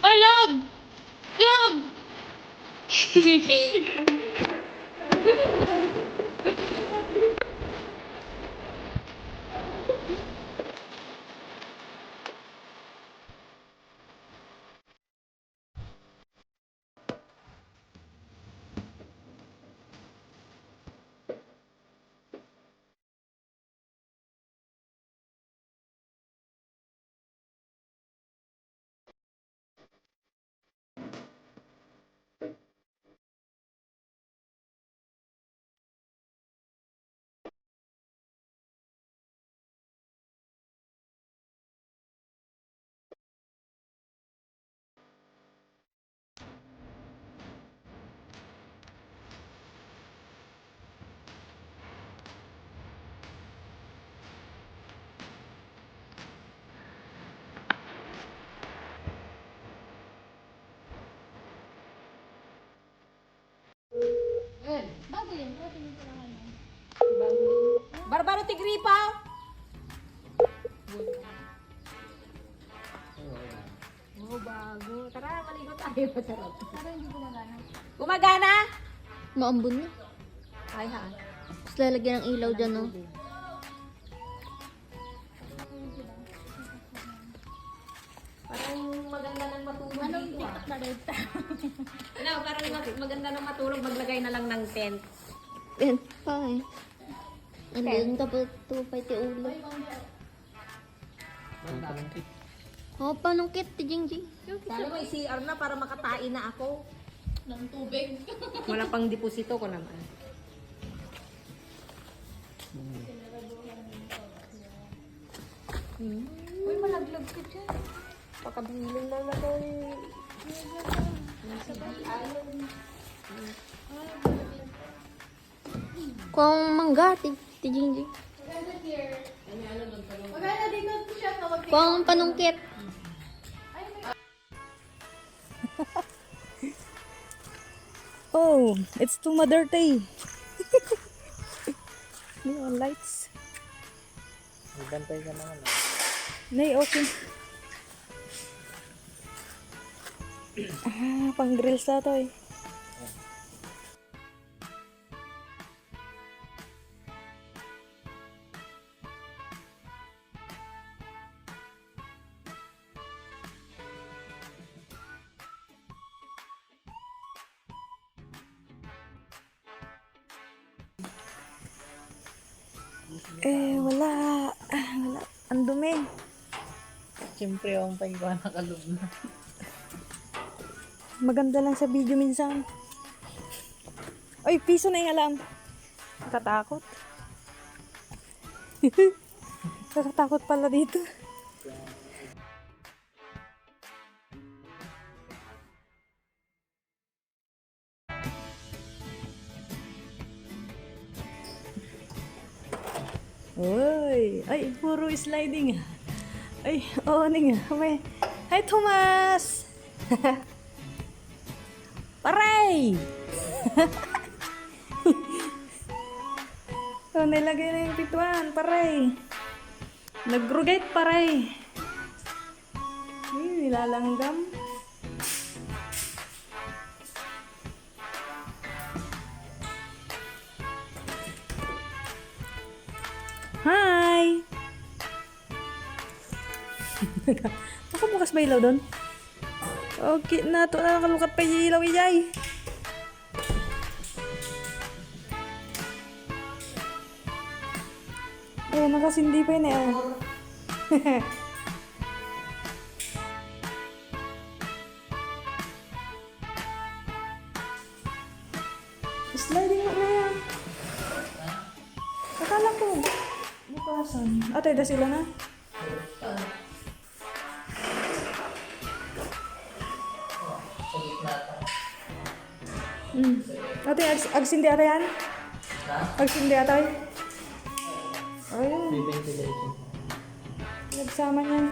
Ay, love! Love! Barbaro Tigripa! Oh, bago. Tara, maligo tayo. Masarap. Tara, hindi gumagana. Gumagana? Maambon na. Ay, ha? Tapos lalagyan ng ilaw dyan, no? Parang maganda ng matulog dito, ah. Ano, parang maganda ng matulog. Maglagay na lang ng tent. Yan pa eh. Andun tapos tupay ti ulo. Oh, panungkit ti Jingjing. Sana may CR na para makatain na ako. Ng tubig. Wala pang deposito ko naman. Uy, malaglag ka dyan. Pakabiling lang ako eh. Kung mangga ti Jingjing. Kung panungkit. Oh, it's too dirty. Neon lights. Ibantay ka naman. Nay, okay. Pang grills na to eh. Wala. Wala. Ang dumi. Siyempre, ang paingwa nakalog na. Maganda lang sa video minsan. Oy, piso na yung alam. Nakatakot. Nakatakot pala dito. Uy, ay, puro sliding. Ay, oo, nga. May, hi, Thomas! Paray! So, nilagay na yung pituan, paray. Nagrugate, paray. Ay, nilalanggam. Hi! Ako bukas ba ilaw doon? Okay na to na nakalukat pa yung ilaw ijay. Ayan, nakasindi pa yun eh. Sliding na yan. Akala ko. Bukasan. Atay, da sila na? Ate, agsindi ata yan? Agsindi ata yan? Ayun. Ventilation. Nagsama niyan.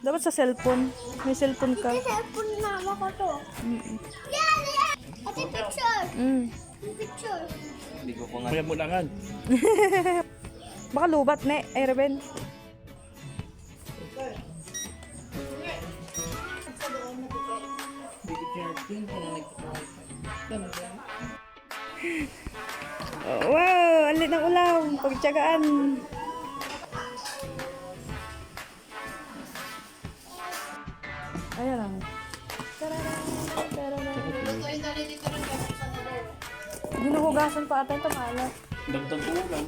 Dapat sa cellphone. May cellphone ka. Cellphone na mama ko to. Ate, picture. Picture. Kaya mo langan. Baka lubat ne, ay Reben. Oh, wow, ang lit ng ulam. Pagtsagaan. Ayan lang. Ginuhugasan pa ata ito maalat. Dagdag ulam.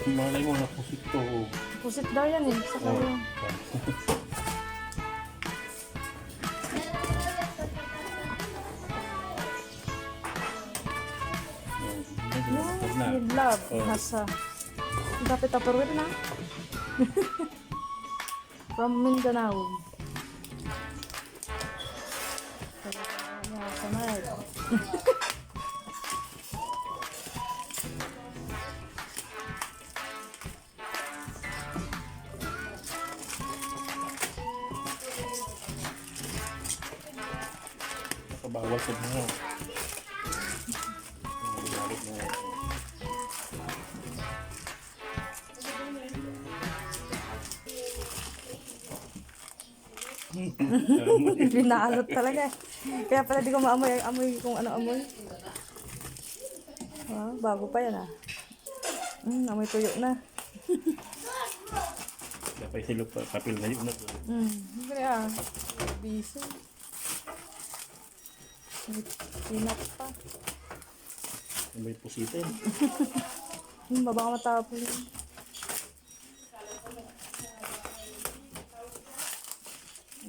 Malay mo na pusit to. Pusit daw yan eh. Sa kayo. With love. Nasa. Dapat tupperware na. From Mindanao. Samad. Nakabawal sa mga. Pinaalot talaga. Kaya pala di ko maamoy kung ano amoy. Ah, bago pa yan ah. Amoy tuyo na. Dapat silog pa. Kapil na yun na. Kaya busy. Pinap pa. May pusitin. Baka matapon yun.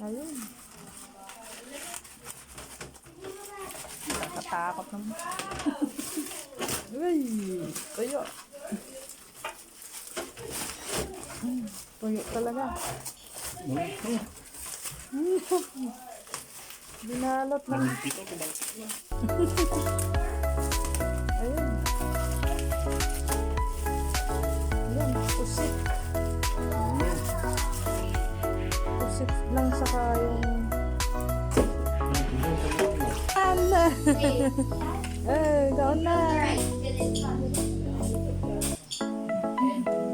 Ayun. Nakatakot naman. Uy, tuyo. Tuyo talaga. Binalot na. Ito ko ba? Ayun. Ayun, pusit. Pusit lang saka yung... Ana! Eh, gaon na.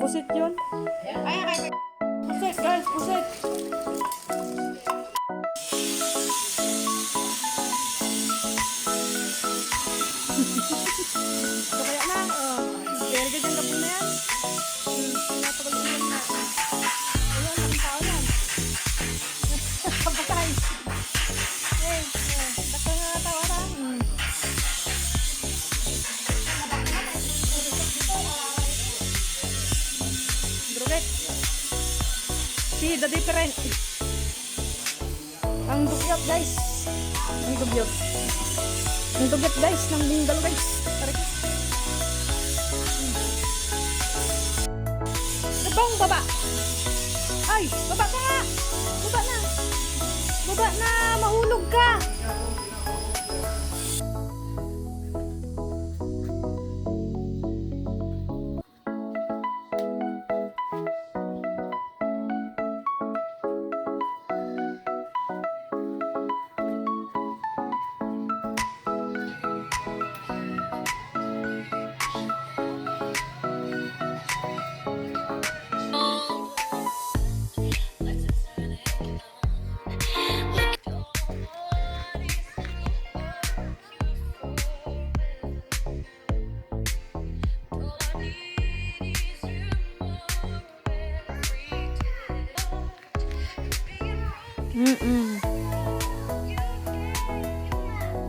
Pusit yun. Pusit, guys, pusit. So, kaya na, very good yung gabon na yan. Pinapagalunan na. Ayun, ang tao yan. Kapatay. Baka nga tao ara. Druget. See the difference. Ang dugyot, guys. Ang dugyot. Ang dugyot, guys, ng linggal, guys. Tarik. Nabang baba. Ay, baba ka nga. Baba na. Baba na, mahulog ka. Mm-mm.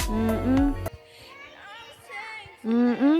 Mm-mm. Mm-mm.